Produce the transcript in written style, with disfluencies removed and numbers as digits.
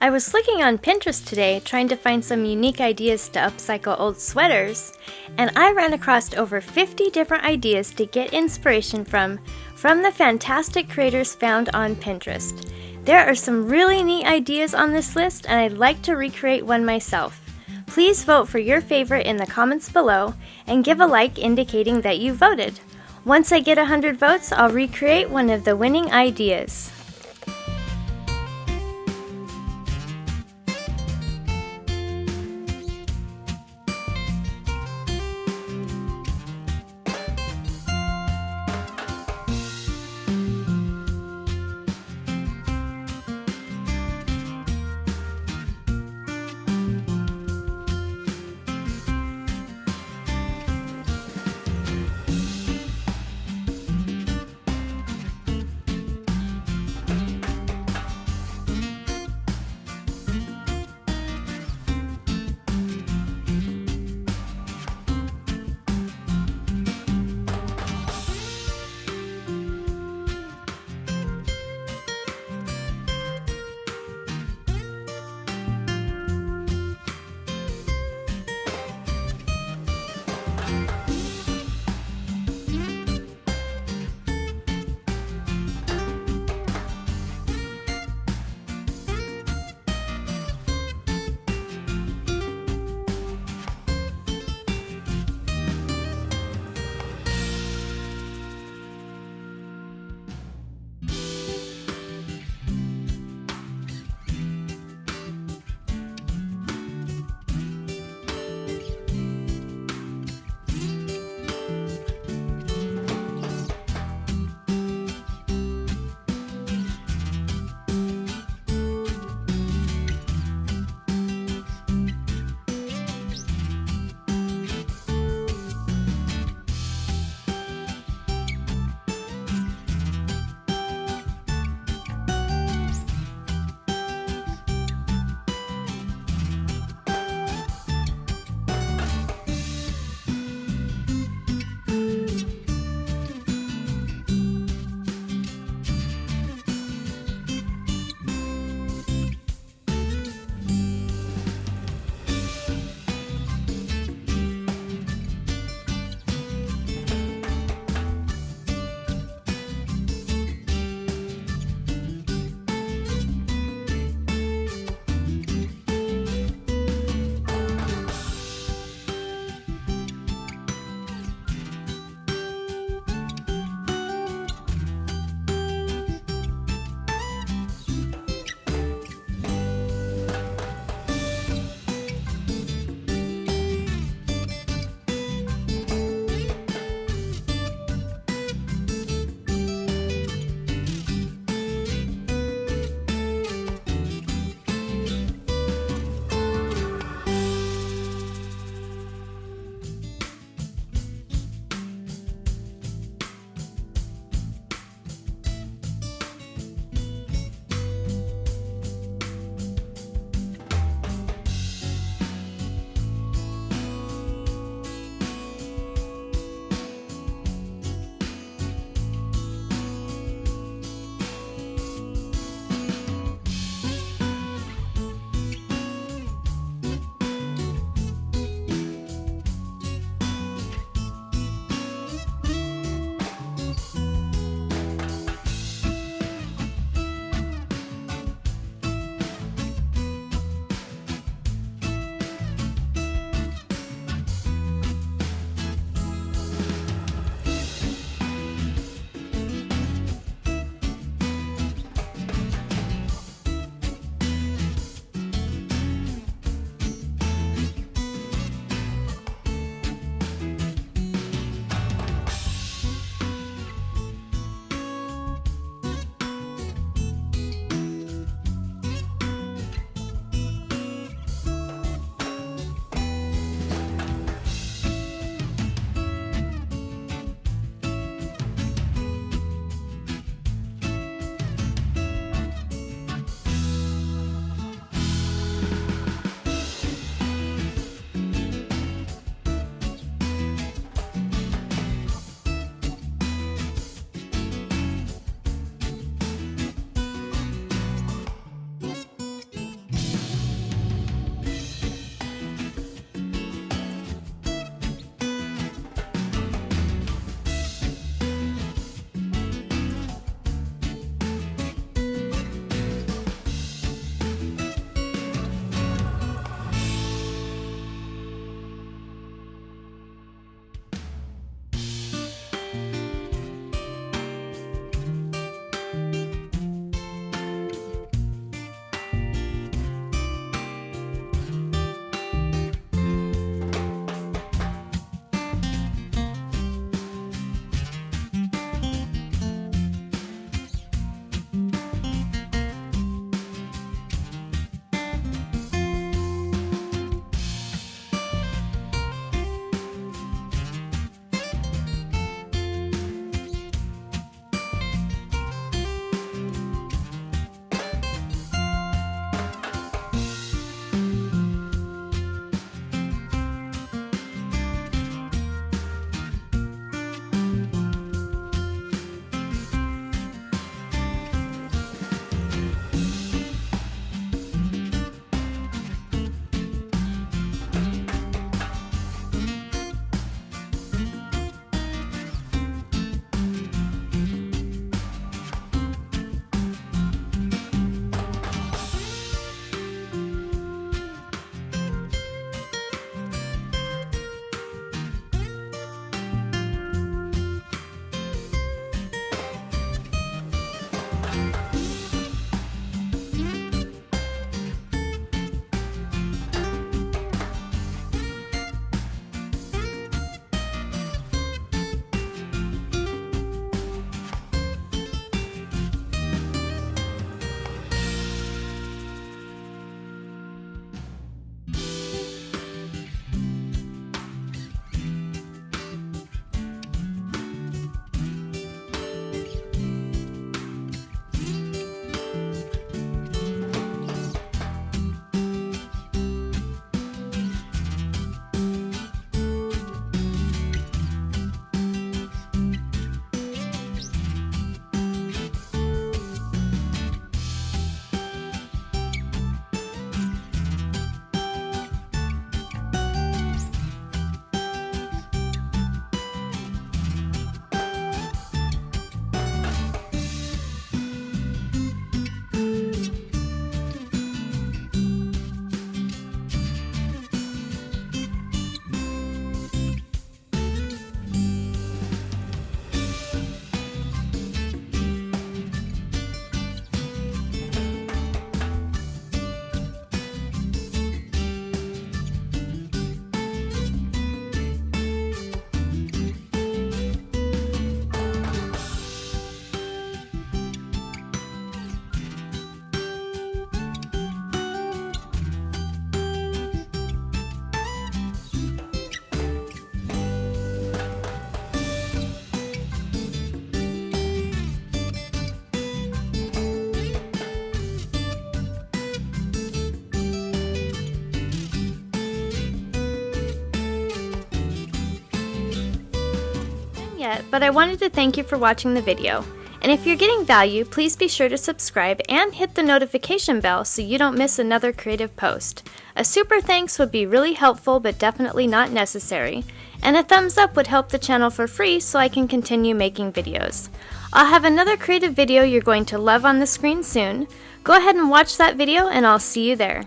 I was looking on Pinterest today trying to find some unique ideas to upcycle old sweaters, and I ran across over 50 different ideas to get inspiration from the fantastic creators found on Pinterest. There are some really neat ideas on this list, and I'd like to recreate one myself. Please vote for your favorite in the comments below and give a like indicating that you voted. Once I get 100 votes, I'll recreate one of the winning ideas. yet, but I wanted to thank you for watching the video. And if you're getting value, please be sure to subscribe and hit the notification bell so you don't miss another creative post. A super thanks would be really helpful but definitely not necessary. And a thumbs up would help the channel for free so I can continue making videos. I'll have another creative video you're going to love on the screen soon. Go ahead and watch that video and I'll see you there.